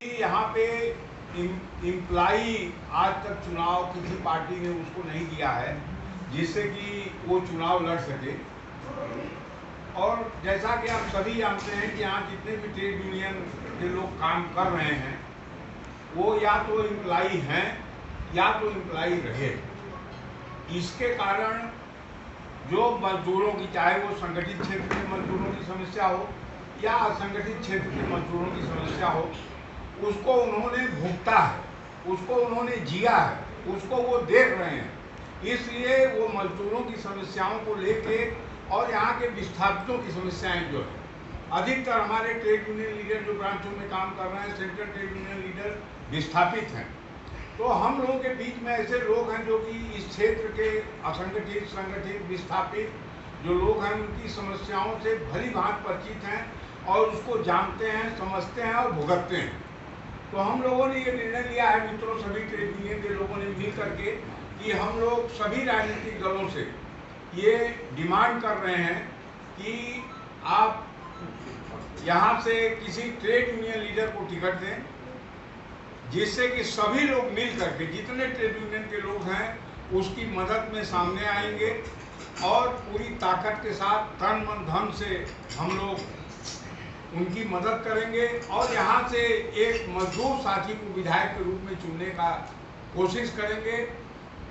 यहाँ पे इम्प्लाई आज तक चुनाव किसी पार्टी ने उसको नहीं दिया है जिससे कि वो चुनाव लड़ सके। और जैसा कि आप सभी जानते हैं कि यहाँ जितने भी ट्रेड यूनियन के लोग काम कर रहे हैं वो या तो इम्प्लाई हैं या तो इम्प्लाई रहे। इसके कारण जो मजदूरों की, चाहे वो संगठित क्षेत्र के मजदूरों की समस्या हो या असंगठित क्षेत्र के मजदूरों की समस्या हो, उसको उन्होंने भुगता है, उसको उन्होंने जिया है, उसको वो देख रहे हैं। इसलिए वो मजदूरों की समस्याओं को लेके और यहाँ के विस्थापितों की समस्याएं जो है, अधिकतर हमारे ट्रेड यूनियन लीडर जो ब्रांचों में काम कर रहे हैं, सेंट्रल ट्रेड यूनियन लीडर विस्थापित हैं। तो हम लोगों के बीच में ऐसे लोग हैं जो कि इस क्षेत्र के असंगठित, संगठित, विस्थापित जो लोग हैं उनकी समस्याओं से भली भांति परिचित हैं और उसको जानते हैं, समझते हैं और भुगतते हैं। तो हम लोगों ने ये निर्णय लिया है मित्रों, सभी ट्रेड यूनियन के लोगों ने मिल करके, कि हम लोग सभी राजनीतिक दलों से ये डिमांड कर रहे हैं कि आप यहाँ से किसी ट्रेड यूनियन लीडर को टिकट दें, जिससे कि सभी लोग मिल करके, जितने ट्रेड यूनियन के लोग हैं उसकी मदद में सामने आएंगे और पूरी ताकत के साथ तन मन धन से हम लोग उनकी मदद करेंगे और यहाँ से एक मजदूर साथी को विधायक के रूप में चुनने का कोशिश करेंगे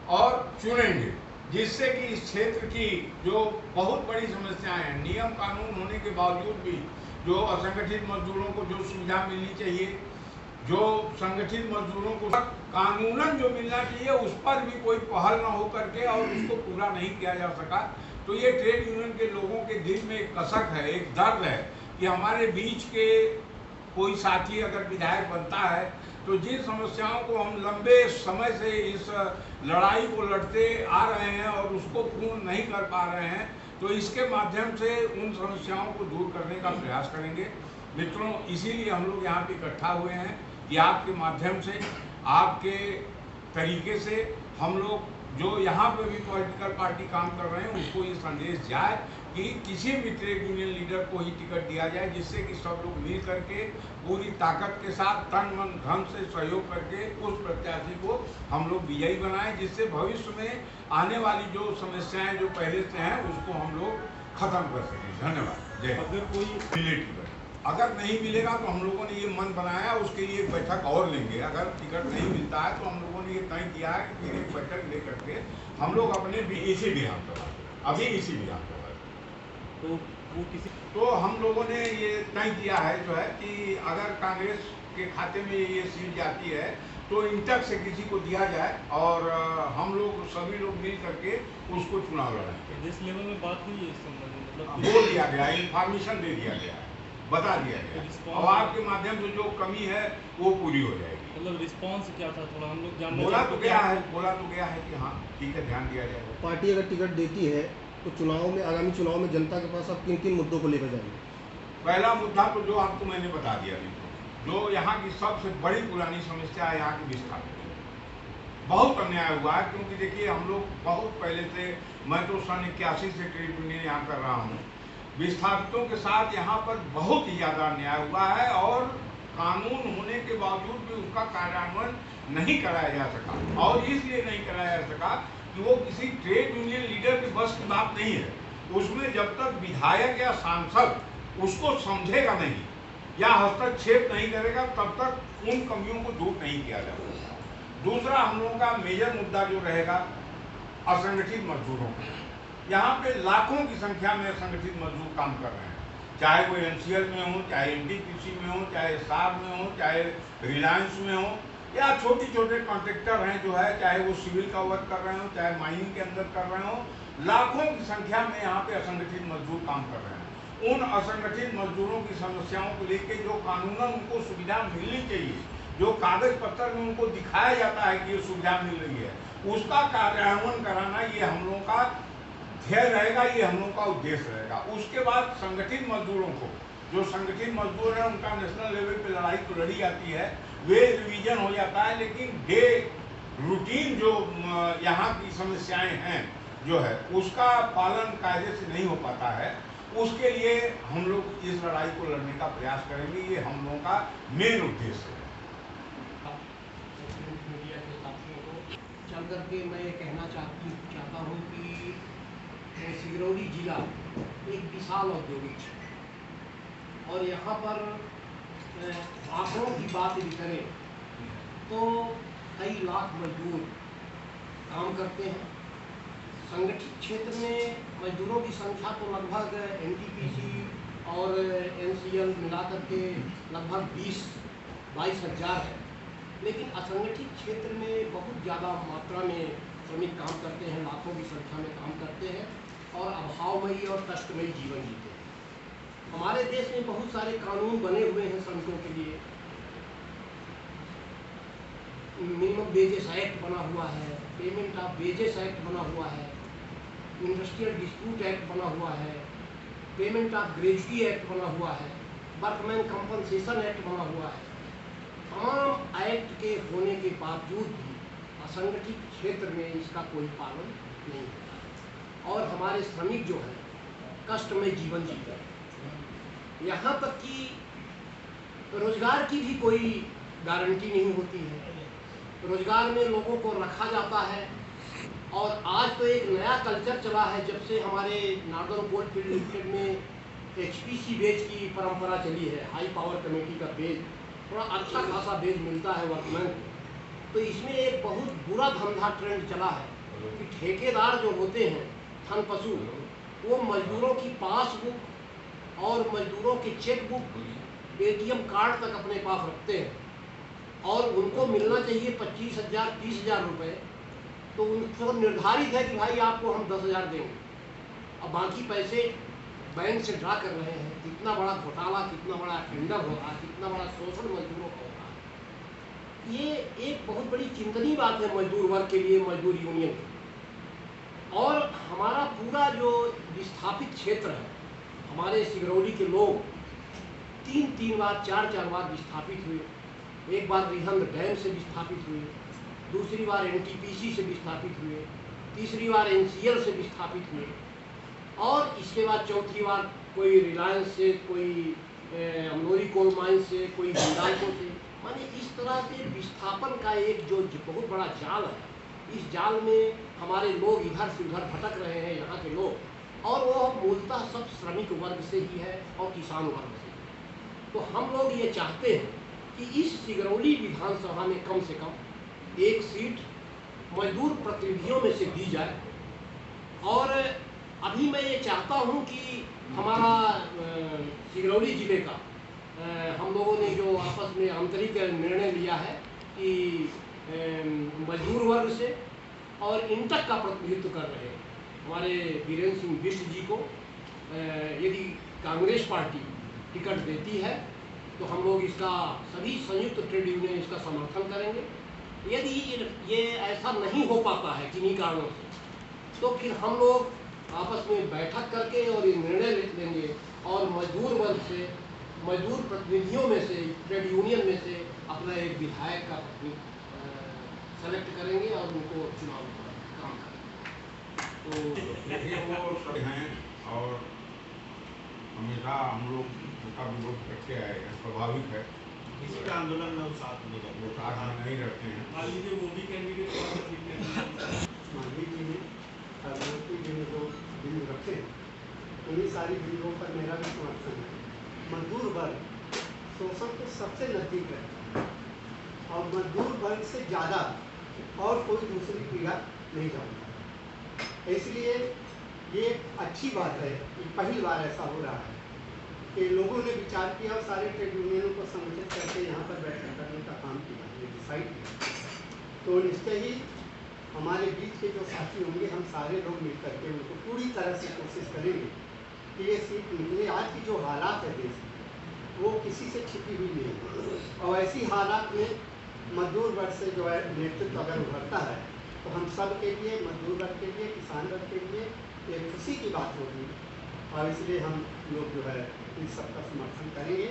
और चुनेंगे, जिससे कि इस क्षेत्र की जो बहुत बड़ी समस्याएं हैं, नियम कानून होने के बावजूद भी जो असंगठित मजदूरों को जो सुविधा मिलनी चाहिए, जो संगठित मजदूरों को कानूनन जो मिलना चाहिए, उस पर भी कोई पहल न हो करके और उसको पूरा नहीं किया जा सका। तो ये ट्रेड यूनियन के लोगों के दिल में एक कसक है, एक दर्द है कि हमारे बीच के कोई साथी अगर विधायक बनता है तो जिन समस्याओं को हम लंबे समय से इस लड़ाई को लड़ते आ रहे हैं और उसको पूर्ण नहीं कर पा रहे हैं, तो इसके माध्यम से उन समस्याओं को दूर करने का प्रयास करेंगे। मित्रों, इसीलिए हम लोग यहाँ पे इकट्ठा हुए हैं कि आपके माध्यम से, आपके तरीके से हम लोग जो यहाँ पे भी पॉलिटिकल पार्टी काम कर रहे हैं उसको ये संदेश जाए कि किसी भी ट्रेड यूनियन लीडर को ही टिकट दिया जाए, जिससे कि सब लोग मिल करके पूरी ताकत के साथ तन मन धन से सहयोग करके उस प्रत्याशी को हम लोग विजयी बनाएं, जिससे भविष्य में आने वाली जो समस्याएं जो पहले से हैं उसको हम लोग खत्म कर सकें। धन्यवाद। जय। अगर कोई रिलेटिव अगर नहीं मिलेगा तो हम लोगों ने ये मन बनाया, उसके लिए एक बैठक और लेंगे। अगर टिकट नहीं मिलता है तो हम लोगों ने ये तय किया है कि फिर एक बैठक ले करके हम लोग अपने भी इसी विधानसभा, अभी इसी विधानसभा तो वो किसी तो हम लोगों ने ये तय किया है जो है कि अगर कांग्रेस के खाते में ये सीट जाती है तो इंटक से किसी को दिया जाए और हम लोग सभी लोग मिल करके उसको चुनाव लड़ाएंगे। जिस लेवल में बात हुई है इस संबंध में, मतलब बोल दिया गया, इन्फॉर्मेशन दे दिया गया, बता दिया गया और आपके माध्यम से जो कमी है वो पूरी हो जाएगी। मतलब रिस्पांस क्या था, थोड़ा हम लोग जानना बोला तो गया है कि हाँ ठीक है, ध्यान दिया जाएगा। पार्टी अगर टिकट देती है तो चुनाव में, आगामी चुनाव में जनता के पास आप किन किन मुद्दों को लेकर जाएंगे? पहला मुद्दा तो जो आपको मैंने बता दिया, जो यहाँ की सबसे बड़ी पुरानी समस्या है, यहाँ की विस्थापित बहुत अन्याय हुआ है। क्योंकि देखिए हम लोग बहुत पहले से, मैं तो सन 81 से ट्रेड यूनियन यहाँ कर रहा हूँ, विस्थापितों के साथ यहाँ पर बहुत ही ज़्यादा अन्याय हुआ है और कानून होने के बावजूद भी उसका कार्यान्वयन नहीं कराया जा सका। और इसलिए नहीं कराया जा सका कि वो किसी ट्रेड यूनियन लीडर के बस की बात नहीं है। उसमें जब तक विधायक या सांसद उसको समझेगा नहीं या हस्तक्षेप नहीं करेगा तब तक उन कमियों को दूर नहीं किया जा सकता। दूसरा हम लोगों का मेजर मुद्दा जो रहेगा असंगठित मजदूरों का। यहाँ पे लाखों की संख्या में असंगठित मजदूर काम कर रहे हैं, चाहे वो एनसीएल में हो, चाहे एनटीपीसी में हो, चाहे सार में हो, चाहे रिलायंस में हो, या छोटे छोटे कॉन्ट्रैक्टर हैं जो है, चाहे वो सिविल का वर्क कर रहे हो, चाहे माइनिंग के अंदर कर रहे हो। लाखों की संख्या में यहाँ पे असंगठित मजदूर काम कर रहे हैं। उन असंगठित मजदूरों की समस्याओं को लेकर जो कानूनन उनको सुविधा मिलनी चाहिए, जो कागज पत्र में उनको दिखाया जाता है कि ये सुविधा मिल रही है, उसका कार्यान्वयन कराना ये हम लोगों का ध्येय रहेगा, ये हम लोगों का उद्देश्य रहेगा। उसके बाद संगठित मजदूरों को, जो संगठित मजदूर है उनका नेशनल लेवल पे लड़ाई तो लड़ी जाती है, वे रिवीजन हो जाता है, लेकिन डे रूटीन जो यहाँ की समस्याएं हैं जो है उसका पालन कायदे से नहीं हो पाता है। उसके लिए हम लोग इस लड़ाई को लड़ने का प्रयास करेंगे, ये हम लोगों का मेन उद्देश्य है। करके मैं ये कहना चाहता हूँ कि सिगरौली जिला एक विशाल औद्योगिक क्षेत्र और यहाँ पर आंकड़ों की बात भी करें तो कई लाख मजदूर काम करते हैं। संगठित क्षेत्र में मजदूरों की संख्या तो लगभग एनटीपीसी और एनसीएल मिलाकर के लगभग 20-22 हज़ार है, लेकिन असंगठित क्षेत्र में बहुत ज़्यादा मात्रा में श्रमिक काम करते हैं, लाखों की संख्या में काम करते हैं और अभावमयी और कष्टमयी जीवन जीते हैं। हमारे देश में बहुत सारे कानून बने हुए हैं श्रमिकों के लिए। मिनिमम वेजेस एक्ट बना हुआ है, पेमेंट ऑफ वेजेस एक्ट बना हुआ है, इंडस्ट्रियल डिस्प्यूट एक्ट बना हुआ है, पेमेंट ऑफ ग्रेजुटी एक्ट बना हुआ है, वर्कमैन कंपनसेशन एक्ट बना हुआ है। तमाम एक्ट के होने के बावजूद भी असंगठित क्षेत्र में इसका कोई पालन नहीं होता है और हमारे श्रमिक जो है कष्टमय जीवन जीते हैं। यहाँ तक कि रोजगार की भी कोई गारंटी नहीं होती है। रोजगार में लोगों को रखा जाता है और आज तो एक नया कल्चर चला है, जब से हमारे नॉर्दर्न कोलफील्ड लिमिटेड में एचपीसी बेच की परंपरा चली है, हाई पावर कमेटी का बेच, थोड़ा अच्छा खासा बेच मिलता है वर्कमैन को। तो इसमें एक बहुत बुरा धंधा ट्रेंड चला है कि ठेकेदार जो होते हैं थन पशु, वो मजदूरों की पासबुक और मजदूरों की चेकबुक एटीएम कार्ड तक अपने पास रखते हैं और उनको मिलना चाहिए 25,000-30,000 रुपये। तो उनको निर्धारित है कि भाई आपको हम 10,000 देंगे, अब बाकी पैसे बैंक से ड्रा कर रहे हैं। कितना बड़ा घोटाला, कितना बड़ा टेंडर हो रहा है, कितना बड़ा शोषण मजदूरों का हो रहा है। ये एक बहुत बड़ी चिंतनीय बात है मजदूर वर्ग के लिए, मजदूर यूनियन के लिए। और हमारा पूरा जो विस्थापित क्षेत्र है, हमारे सिगरौली के लोग 3-3 बार 4-4 बार विस्थापित हुए। एक बार रिहंद डैम से विस्थापित हुए, दूसरी बार एनटीपीसी से विस्थापित हुए, तीसरी बार एनसीएल से विस्थापित हुए और इसके बाद चौथी बार कोई रिलायंस से, कोई अमनोरी कोल माइन से, कोई हिंडाल्को से। माने इस तरह से विस्थापन का एक जो बहुत बड़ा जाल है, इस जाल में हमारे लोग इधर से उधर भटक रहे हैं यहाँ के लोग, और वो मूलतः सब श्रमिक वर्ग से ही है और किसान वर्ग से। तो हम लोग ये चाहते हैं कि इस सिगरौली विधानसभा में कम से कम एक सीट मजदूर प्रतिनिधियों में से दी जाए। और अभी मैं ये चाहता हूँ कि हमारा सिगरौली जिले का हम लोगों ने जो आपस में आंतरिक निर्णय लिया है कि मजदूर वर्ग से और इंटक का प्रतिनिधित्व कर रहे हमारे वीरेंद्र सिंह बिष्ट जी को यदि कांग्रेस पार्टी टिकट देती है तो हम लोग इसका सभी संयुक्त ट्रेड यूनियन इसका समर्थन करेंगे। यदि ये ऐसा नहीं हो पाता है किन्हीं कारणों से, तो फिर हम लोग आपस में बैठक करके और ये निर्णय ले लेंगे और मजदूर वर्ग से, मजदूर प्रतिनिधियों में से, ट्रेड यूनियन में से अपना एक विधायक का सेलेक्ट करेंगे और उनको चुनाव काम करेंगे। तो देखिए वो सब हैं और हमेशा हम लोग उनका विरोध करते आए हैं, स्वाभाविक है। किसी का आंदोलन में वो साथ नहीं रहते, वो साथ में नहीं रहते हैं। मान लीजिए वो भी कैंडिडेट मान लीजिए प्रधानमंत्री जी ने जो बिल रखे, उन्हीं सारी बिलों पर मेरा भी समर्थन है। मजदूर वर्ग शोषण के सबसे नजदीक रहता है और मजदूर वर्ग से ज़्यादा और कोई दूसरी पीड़ा नहीं जानता। इसलिए ये अच्छी बात है कि पहली बार ऐसा हो रहा है कि लोगों ने विचार किया और सारे ट्रेड यूनियनों को संगठित करके यहाँ पर बैठक करने का काम किया, ये डिसाइड किया। तो निश्चय ही हमारे बीच के जो साथी होंगे, हम सारे लोग मिल करके उनको पूरी तरह से कोशिश करेंगे कि ये सीट निकले। आज की जो हालात है देश में, वो किसी से छिपी हुई नहीं है और ऐसी हालात में मजदूर वर्ग से जो है नेतृत्व अगर उभरता है तो हम सब के लिए, मजदूर वर्ग के लिए, किसान वर्ग के लिए एक खुशी की बात होगी और इसलिए हम लोग जो है इन सबका समर्थन करेंगे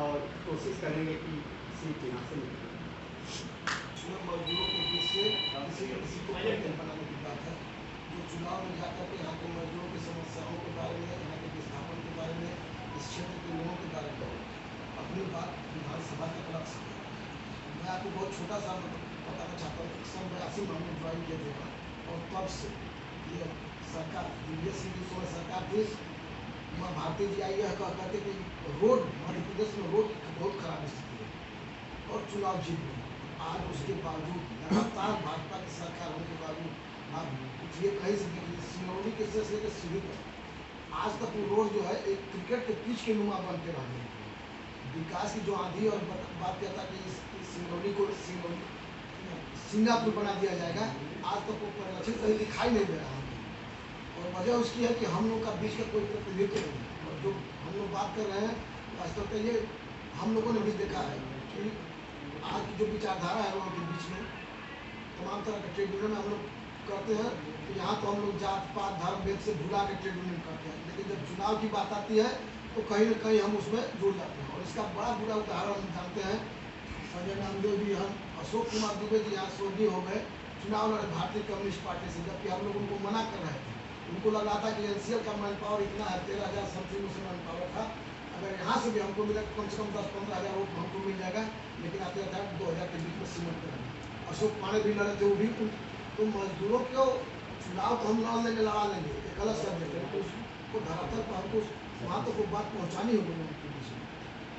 और कोशिश करेंगे कि सीट यहाँ से निकले। मजदूरों के बीच से किसी को बनाने की बात है, जो चुनाव में जाकर के यहाँ के मजदूरों की समस्याओं के बारे में, यहाँ के विस्थापन के बारे में, इस क्षेत्र के लोगों के बारे में अपनी बात विधानसभा तक रख सके। मैं आपको बहुत छोटा सा बताना चाहता हूँ कि 182 में हमने ज्वाइन किया था और तब से ये सरकार दिग्विजय सिंह जी समय सरकार थी, माँ भारती जी आई है कहते कि रोड मध्य प्रदेश में रोड की बहुत खराब स्थिति है और चुनाव जीत गई। आज उसके बावजूद लगातार भाजपा की सरकार होने के बावजूद आप ये कहीं से देखिए सिंगरौली के से लेकर सीढ़ी तक आज तक वो रोड जो है एक क्रिकेट के पिच के नुमा बन के रह गई। विकास की जो आंधी और बात कहता कि इस सिंगरौली को सिंगापुर बना दिया जाएगा, आज तक वो परिलक्षित कहीं दिखाई नहीं दे रहा है। और वजह उसकी है कि हम लोग का बीच का कोई प्रतिनिधित्व नहीं है। और जो हम लोग बात कर रहे हैं वास्तव में ये हम लोगों ने भी देखा है कि आज की जो विचारधारा है लोगों के बीच में तमाम तरह के ट्रेड यूनियन हम लोग करते हैं कि यहाँ तो हम लोग जात पात धर्म भेद से भुला के ट्रेड यूनियन करते हैं, लेकिन जब चुनाव की बात आती है तो कहीं ना कहीं हम उसमें जुड़ जाते हैं। और इसका बड़ा बुरा उदाहरण हम जानते हैं, संजय नामदेव जी, हम अशोक कुमार दुबे जी यहाँ स्वर्गीय हो गए, चुनाव लड़े भारतीय कम्युनिस्ट पार्टी से, जबकि हम लोग उनको मना कर रहे थे। उनको लग रहा था कि एनसीएल का मैन पावर इतना है, 13,000 समथिंग उसमें मैन पावर था, अगर यहाँ से भी हमको मिला कम से कम 10-15 हज़ार वोट हमको मिल जाएगा, लेकिन आते 2,000 के बीच में सीमेंट करेंगे। अशोक पांडे भी लड़े थे, वो भी तो मजदूरों को चुनाव तो हम लड़ लेंगे, लड़ा लेंगे, एक अलग सब्जेक्ट है, तो उसको धरातल पर हमको वहाँ तक वो बात पहुँचानी होगी लोगों के बीच में।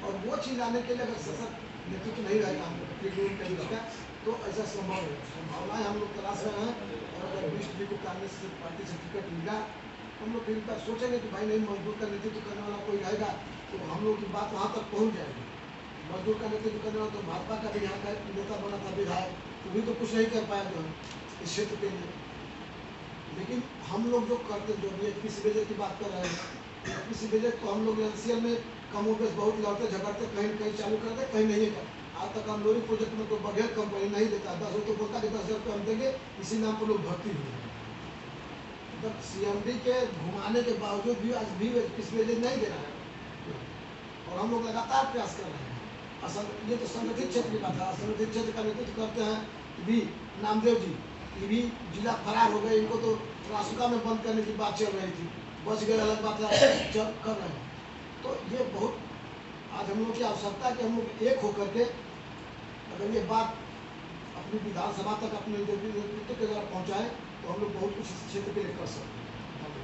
और वो चीज़ आने के लिए अगर सशक्त नेतृत्व नहीं रहेगा हम लोग के बीच का, तो ऐसा संभव है। संभावनाएं हम लोग तलाश रहे हैं, और अगर बिष्ट जी को कांग्रेस पार्टी से टिकट मिला, हम लोग फिर बार सोचेंगे कि भाई नहीं, मजदूर का नेतृत्व करने वाला कोई रहेगा तो हम लोग की बात वहाँ तक पहुँच जाएगी। मजदूर का नेतृत्व करने वाला तो भाजपा का भी यहाँ का नेता बना था विधायक, तो भी तो कुछ नहीं कर पाया जो इस क्षेत्र के लिए। लेकिन हम लोग जो करते जो भी एचपीसी बेजे की बात कर रहे हैं, एचपीसी बेजे तो हम लोग एनसीएल में कम बेस बहुत लड़ते झगड़ते, कहीं कहीं चालू करते, कहीं नहीं करते। आज तक हम लोरी प्रोजेक्ट में तो बगैर कंपनी नहीं देता, 10 रुपये बोलता कि 10,000 रुपये हम देंगे, इसी नाम पर लोग भर्ती हुए हैं। जब सीएमडी के घुमाने के बावजूद भी आज भी एचपीसी बेजे नहीं दे रहा है, और हम लोग लगातार प्रयास कर रहे हैं। ये तो संगठित क्षेत्र की बात है, असंगठित क्षेत्र का नेतृत्व करते हैं भी नामदेव जी, ये भी जिला फरार हो गए, इनको तो रासुका में बंद करने की बात चल रही थी, बच गए, अलग बात है, जब कर रहे हैं। तो ये बहुत आज हम लोग की आवश्यकता है कि हम लोग एक होकर के अगर ये बात अपनी विधानसभा तक अपने नेतृत्व के द्वारा पहुँचाएं तो हम लोग बहुत कुछ इस क्षेत्र के लिए कर सकते हैं।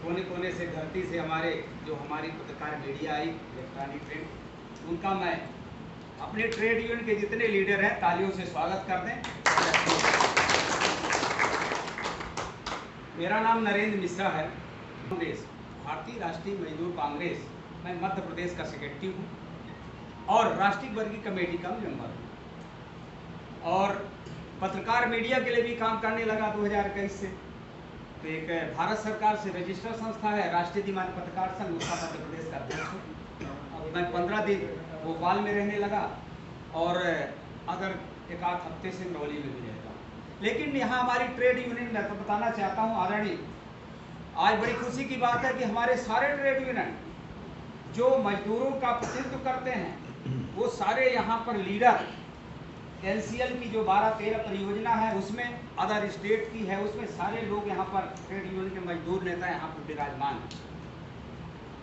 कोने कोने से धरती से हमारे जो हमारी पत्रकार मीडिया आई, इलेक्ट्रॉनिक प्रिंट, उनका मैं अपने ट्रेड यूनियन के जितने लीडर हैं तालियों से स्वागत कर दें। मेरा नाम नरेंद्र मिश्रा है। कांग्रेस, भारतीय राष्ट्रीय मजदूर कांग्रेस, मैं मध्य प्रदेश का सेक्रेटरी हूँ और राष्ट्रीय वर्गीय कमेटी का मेंबर हूँ, और पत्रकार मीडिया के लिए भी काम करने लगा 2021 से। तो एक भारत सरकार से रजिस्टर्ड संस्था है राष्ट्रीय दिमाग पत्रकार संघ, उसका मध्य प्रदेश का अध्यक्ष हूँ। अब मैं 15 दिन भोपाल में रहने लगा और अगर एक आध हफ्ते से सिंगरौली में भी रहता हूँ। लेकिन यहाँ हमारी ट्रेड यूनियन, मैं तो बताना चाहता हूँ आदरणीय, आज बड़ी खुशी की बात है कि हमारे सारे ट्रेड यूनियन जो मजदूरों का प्रतिनिधित्व करते हैं, वो सारे यहाँ पर लीडर, एनसीएल की जो 12-13 परियोजना है उसमें, अदर स्टेट की है उसमें, सारे लोग यहाँ पर ट्रेड यूनियन के मजदूर नेता यहाँ पर विराजमान हैं।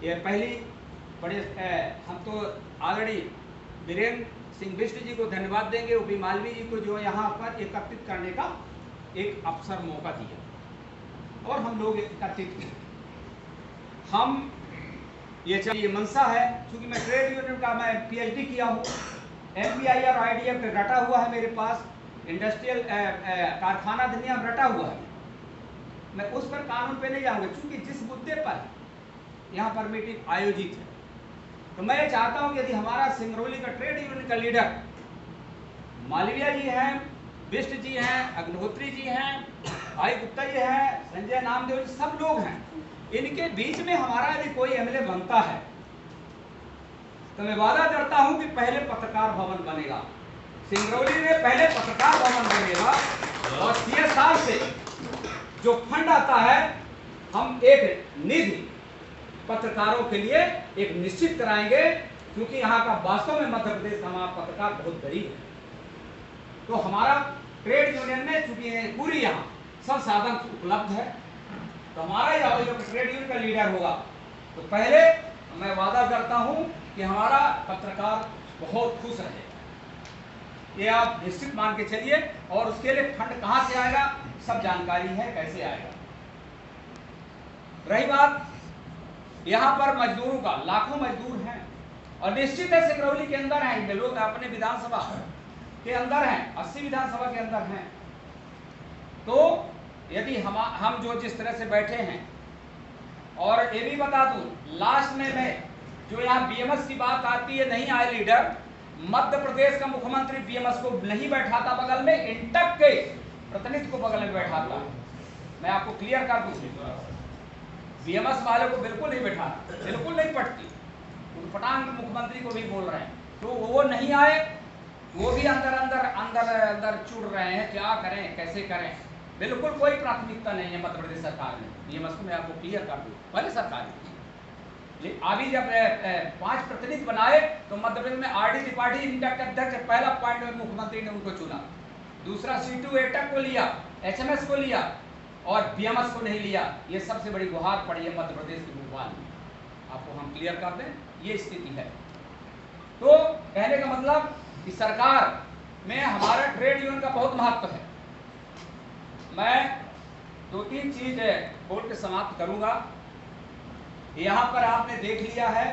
ये पहली बड़े हम तो आदरणीय वीरेंद्र सिंह बिष्ट जी को धन्यवाद देंगे, ओपी मालवीय जी को, जो यहाँ पर एकत्रित करने का एक अवसर मौका दिया और हम लोग एकत्रित किए। हम ये मंशा है, क्योंकि मैं ट्रेड यूनियन का मैं पीएचडी किया हूँ, एमपीआई और आईडीएफ पे रटा हुआ है मेरे पास, इंडस्ट्रियल कारखाना अधिनियम रटा हुआ है। मैं उस पर कानून पे नहीं जाऊँगा, क्योंकि जिस मुद्दे पर यहाँ पर मीटिंग आयोजित है, तो मैं ये चाहता हूँ कि यदि हमारा सिंगरौली का ट्रेड यूनियन का लीडर मालवीय जी हैं, बिष्ट जी हैं, अग्निहोत्री जी हैं, भाई गुप्ता जी हैं, संजय नामदेव जी, सब लोग हैं, इनके बीच में हमारा यदि कोई एमएलए बनता है तो मैं वादा करता हूं कि पहले पत्रकार भवन बनेगा सिंगरौली में, पहले पत्रकार भवन बनेगा, और सीएसआर से जो फंड आता है हम एक निधि पत्रकारों के लिए एक निश्चित कराएंगे, क्योंकि यहाँ का वास्तव में मध्य प्रदेश का हमारा पत्रकार बहुत गरीब है। तो हमारा ट्रेड यूनियन में चूंकि पूरी यहाँ सब साधन उपलब्ध है, तो हमारा यह जो ट्रेड यूनियन का लीडर होगा, तो पहले मैं वादा करता हूं कि हमारा पत्रकार बहुत खुश रहेगा। ये आप निश्चित मान के चलिए। और उसके लिए फंड कहां से आएगा सब जानकारी है, कैसे आएगा। रही बात यहां पर मजदूरों का, लाखों मजदूर हैं और निश्चित है सिंगरौली के अंदर हैं, ये लोग अपने विधानसभा के अंदर हैं, 80 विधानसभा के अंदर हैं। तो यदि हम जो जिस तरह से बैठे हैं, और ये भी बता दूं लास्ट में मैं जो यहाँ बीएमएस की बात आती है, नहीं आए लीडर, मध्य प्रदेश का मुख्यमंत्री बीएमएस को नहीं बैठाता बगल में, इंटक के प्रतिनिधि को बगल में बैठाता। मैं आपको क्लियर कर दूं, बीएमएस वाले को बिल्कुल नहीं बैठाना, बिल्कुल नहीं पटती। पटांग मुख्यमंत्री को भी बोल रहे हैं, तो वो नहीं आए, वो भी अंदर अंदर अंदर अंदर चुड़ रहे हैं, क्या करें कैसे करें। बिल्कुल कोई प्राथमिकता नहीं है मध्य प्रदेश सरकार में बीएमएस को, मैं आपको क्लियर कर दूं। पहले सरकार ने अभी जब 5 प्रतिनिधि बनाए तो मध्य प्रदेश में आरडी त्रिपाठी इंटक के अध्यक्ष, पहला पॉइंट में मुख्यमंत्री ने उनको चुना। दूसरा C2 एटक को लिया, HMS को लिया और बीएमएस को नहीं लिया। ये सबसे बड़ी गुहार पड़ी है मध्य प्रदेश के भोपाल में, आपको हम क्लियर कर दें, ये स्थिति है। तो कहने का मतलब कि सरकार में हमारा ट्रेड यूनियन का बहुत महत्व है। मैं 2-3 चीज बोल के समाप्त करूंगा। यहाँ पर आपने देख लिया है,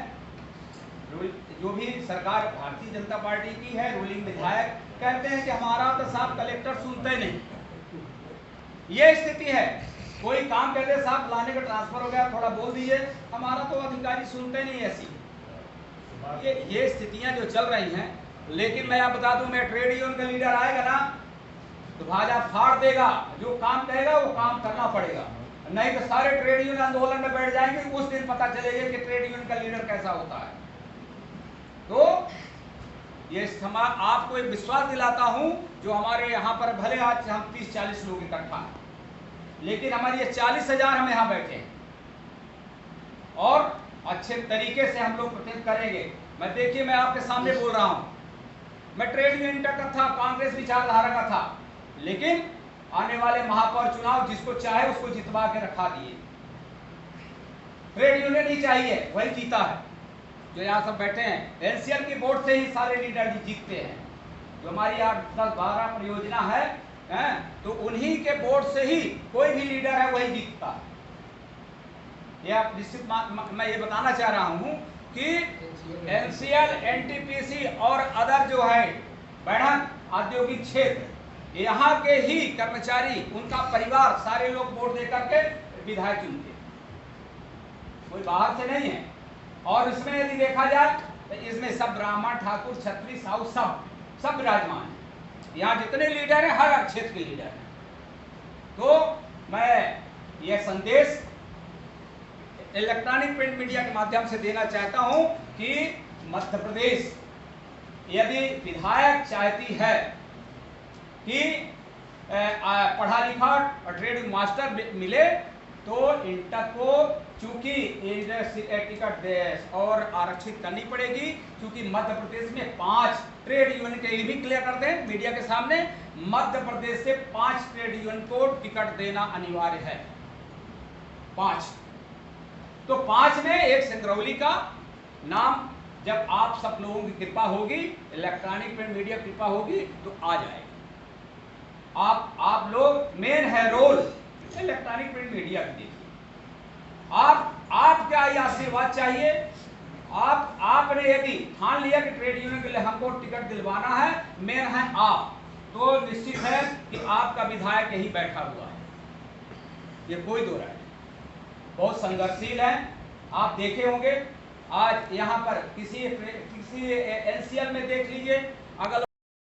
जो भी सरकार भारतीय जनता पार्टी की है, रूलिंग विधायक कहते हैं कि हमारा तो साहब कलेक्टर सुनते नहीं। ये स्थिति है, कोई काम कहते साहब लाने का ट्रांसफर हो गया, थोड़ा बोल दीजिए, हमारा तो अधिकारी सुनते नहीं। ऐसी ये स्थितियां जो चल रही हैं। लेकिन मैं आप बता दूं, मैं ट्रेड यूनियन का लीडर आएगा ना तो भाजा फाड़ देगा, जो काम कहेगा वो काम करना पड़ेगा, नहीं तो सारे ट्रेड यूनियन आंदोलन में बैठ जाएंगे। उस दिन पता चलेगा कि ट्रेड यूनियन का लीडर कैसा होता है। तो ये आपको एक विश्वास दिलाता हूं, जो हमारे यहाँ पर भले आज हम 30-40 लोग इकट्ठा हैं, लेकिन हमारी ये 40,000 हम यहाँ बैठे हैं और अच्छे तरीके से हम लोग प्रतिनिधित्व करेंगे। मैं देखिए, मैं आपके सामने बोल रहा हूं, मैं ट्रेड यूनियन का था, कांग्रेस विचारधारा का था, लेकिन आने वाले महापौर चुनाव जिसको चाहे उसको जितवा के रखा दिए। ट्रेड यूनियन ही चाहिए, वही जीता है। जो यहाँ सब बैठे हैं, एनसीएल की बोर्ड से ही सारे लीडर जीतते हैं। जो हमारी 8-10-12 परियोजना है, तो उन्हीं के बोर्ड से ही कोई भी लीडर है वही जीतता है। ये आप निश्चित मैं ये बताना चाह रहा हूं कि एनसीएल, एनटीपीसी और अदर जो है बढ़न औद्योगिक क्षेत्र, यहाँ के ही कर्मचारी, उनका परिवार, सारे लोग वोट दे करके विधायक चुनते, कोई बाहर से नहीं है। और इसमें यदि देखा जाए तो इसमें सब ब्राह्मण, ठाकुर, छत्री, साहू सब विराजमान है। यहाँ जितने लीडर हैं हर क्षेत्र के लीडर हैं। तो मैं यह संदेश इलेक्ट्रॉनिक प्रिंट मीडिया के माध्यम से देना चाहता हूं कि मध्य प्रदेश यदि विधायक चाहती है कि पढ़ा लिखा और ट्रेड मास्टर मिले, तो इंटर को चूंकि टिकट और आरक्षित करनी पड़ेगी, क्योंकि मध्य प्रदेश में 5 ट्रेड यूनियन के भी क्लियर कर दें मीडिया के सामने, मध्य प्रदेश से 5 ट्रेड यूनियन को टिकट देना अनिवार्य है। 5 तो 5 में एक सिंगरौली का नाम, जब आप सब लोगों की कृपा होगी, इलेक्ट्रॉनिक प्रिंट मीडिया कृपा होगी, तो आ जाएगा। आप लोग मेन है रोल इलेक्ट्रॉनिक प्रिंट मीडिया की। देखिए, आप क्या ये आशीर्वाद चाहिए। आपने यदि ठान लिया कि ट्रेड यूनियन के लिए हमको टिकट दिलवाना है, मेन है आप, तो निश्चित है कि आपका विधायक यही बैठा हुआ है, ये कोई दो राय नहीं। बहुत संघर्षशील है, आप देखे होंगे। आज यहाँ पर किसी एनसीएल में देख लीजिए, अगर